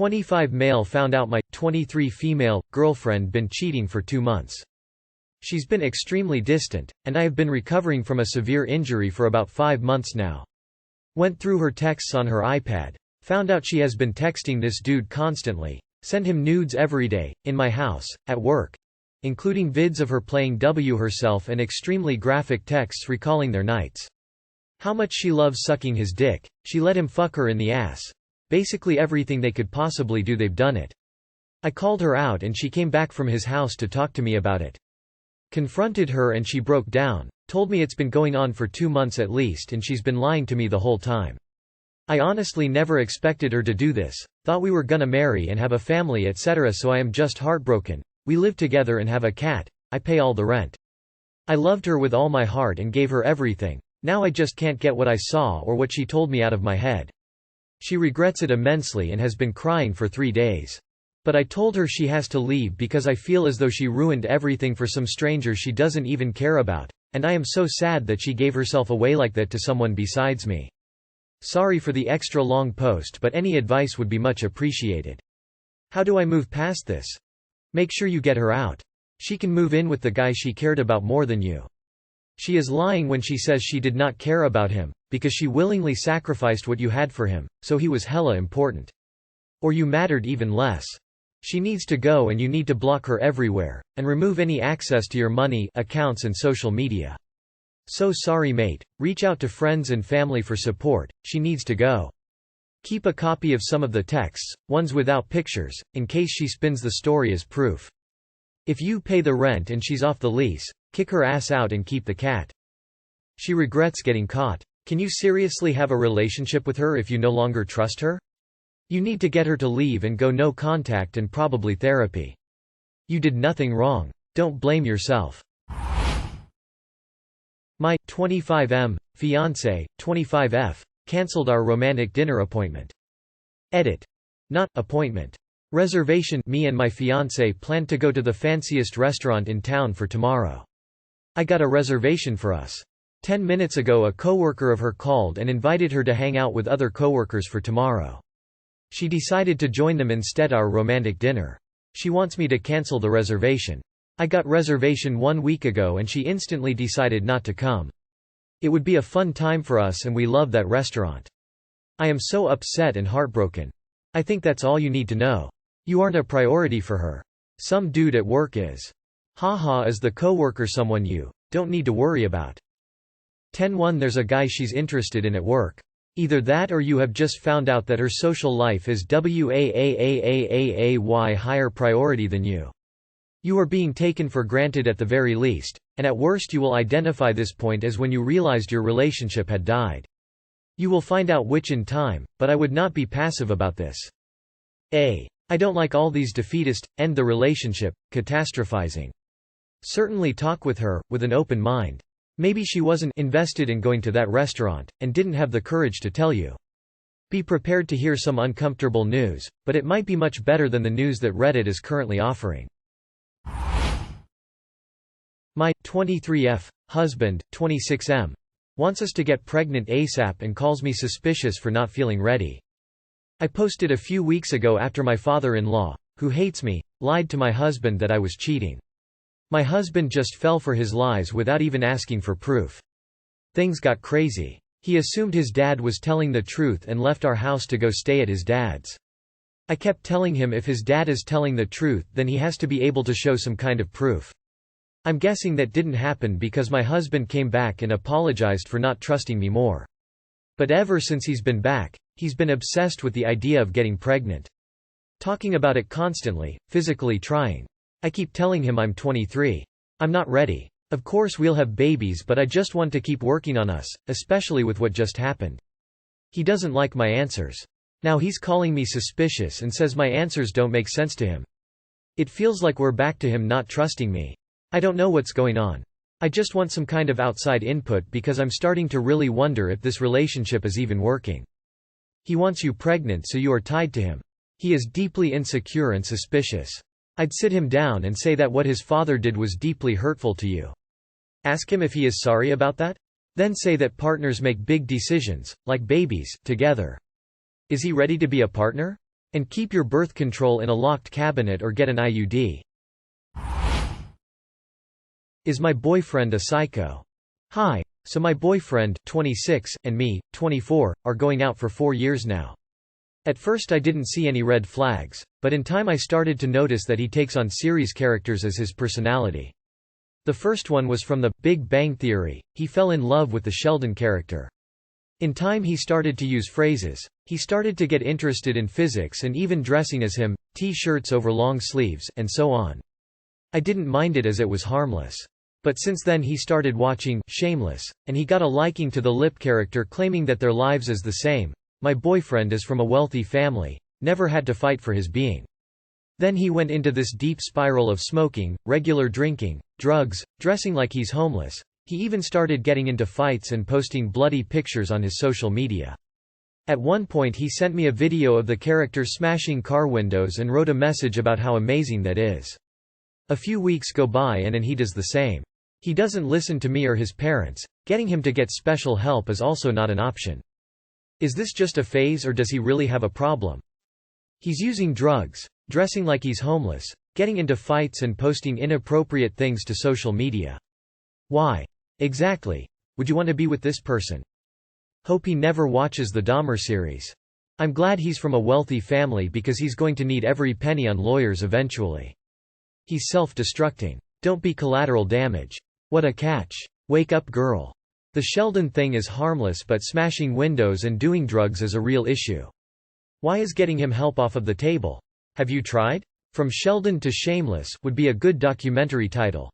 25 male found out my 23 female girlfriend been cheating for 2 months. She's been extremely distant, and I have been recovering from a severe injury for about 5 months now. Went through her texts on her iPad. Found out she has been texting this dude constantly. Send him nudes every day, in my house, at work, including vids of her playing W herself and extremely graphic texts recalling their nights. How much she loves sucking his dick. She let him fuck her in the ass. Basically everything they could possibly do, they've done it. I called her out and she came back from his house to talk to me about it. Confronted her and she broke down, told me it's been going on for 2 months at least and she's been lying to me the whole time. I honestly never expected her to do this, thought we were gonna marry and have a family etc. so I am just heartbroken. We live together and have a cat, I pay all the rent. I loved her with all my heart and gave her everything. Now I just can't get what I saw or what she told me out of my head. She regrets it immensely and has been crying for 3 days. But I told her she has to leave because I feel as though she ruined everything for some stranger she doesn't even care about, and I am so sad that she gave herself away like that to someone besides me. Sorry for the extra long post, but any advice would be much appreciated. How do I move past this? Make sure you get her out. She can move in with the guy she cared about more than you. She is lying when she says she did not care about him, because she willingly sacrificed what you had for him, so he was hella important. Or you mattered even less. She needs to go and you need to block her everywhere, and remove any access to your money, accounts and social media. So sorry mate, reach out to friends and family for support, she needs to go. Keep a copy of some of the texts, ones without pictures, in case she spins the story as proof. If you pay the rent and she's off the lease, kick her ass out and keep the cat. She regrets getting caught. Can you seriously have a relationship with her if you no longer trust her? You need to get her to leave and go no contact and probably therapy. You did nothing wrong. Don't blame yourself. My 25M fiancé, 25F, cancelled our romantic dinner appointment. Edit. Not appointment. Reservation. Me and my fiancé planned to go to the fanciest restaurant in town for tomorrow. I got a reservation for us. 10 minutes ago a coworker of her called and invited her to hang out with other coworkers for tomorrow. She decided to join them instead our romantic dinner. She wants me to cancel the reservation. I got reservation 1 week ago and she instantly decided not to come. It would be a fun time for us and we love that restaurant. I am so upset and heartbroken. I think that's all you need to know. You aren't a priority for her. Some dude at work is. Haha, is the coworker someone you don't need to worry about? 10-1 There's a guy she's interested in at work. Either that or you have just found out that her social life is way higher priority than you. You are being taken for granted at the very least, and at worst you will identify this point as when you realized your relationship had died. You will find out which in time, but I would not be passive about this. I don't like all these defeatist, end the relationship, catastrophizing. Certainly talk with her, with an open mind. Maybe she wasn't invested in going to that restaurant, and didn't have the courage to tell you. Be prepared to hear some uncomfortable news, but it might be much better than the news that Reddit is currently offering. My 23F husband, 26M, wants us to get pregnant ASAP and calls me suspicious for not feeling ready. I posted a few weeks ago after my father-in-law, who hates me, lied to my husband that I was cheating. My husband just fell for his lies without even asking for proof. Things got crazy. He assumed his dad was telling the truth and left our house to go stay at his dad's. I kept telling him if his dad is telling the truth then he has to be able to show some kind of proof. I'm guessing that didn't happen because my husband came back and apologized for not trusting me more. But ever since he's been back, he's been obsessed with the idea of getting pregnant. Talking about it constantly, physically trying. I keep telling him I'm 23. I'm not ready. Of course we'll have babies but I just want to keep working on us, especially with what just happened. He doesn't like my answers. Now he's calling me suspicious and says my answers don't make sense to him. It feels like we're back to him not trusting me. I don't know what's going on. I just want some kind of outside input because I'm starting to really wonder if this relationship is even working. He wants you pregnant so you are tied to him. He is deeply insecure and suspicious. I'd sit him down and say that what his father did was deeply hurtful to you. Ask him if he is sorry about that? Then say that partners make big decisions, like babies, together. Is he ready to be a partner? And keep your birth control in a locked cabinet or get an IUD. Is my boyfriend a psycho? Hi. So my boyfriend, 26, and me, 24, are going out for 4 years now. At first I didn't see any red flags, but in time I started to notice that he takes on series characters as his personality. The first one was from The Big Bang Theory. He fell in love with the Sheldon character. In time he started to use phrases. He started to get interested in physics and even dressing as him, t-shirts over long sleeves, and so on. I didn't mind it as it was harmless. But since then he started watching Shameless, and he got a liking to the Lip character, claiming that their lives is the same. My boyfriend is from a wealthy family, never had to fight for his being. Then he went into this deep spiral of smoking, regular drinking, drugs, dressing like he's homeless. He even started getting into fights and posting bloody pictures on his social media. At one point he sent me a video of the character smashing car windows and wrote a message about how amazing that is. A few weeks go by and he does the same. He doesn't listen to me or his parents. Getting him to get special help is also not an option. Is this just a phase or does he really have a problem? He's using drugs, dressing like he's homeless, getting into fights and posting inappropriate things to social media. Why? Exactly. Would you want to be with this person? Hope he never watches the Dahmer series. I'm glad he's from a wealthy family because he's going to need every penny on lawyers eventually. He's self-destructing. Don't be collateral damage. What a catch. Wake up, girl. The Sheldon thing is harmless, but smashing windows and doing drugs is a real issue. Why is getting him help off of the table? Have you tried? From Sheldon to Shameless would be a good documentary title.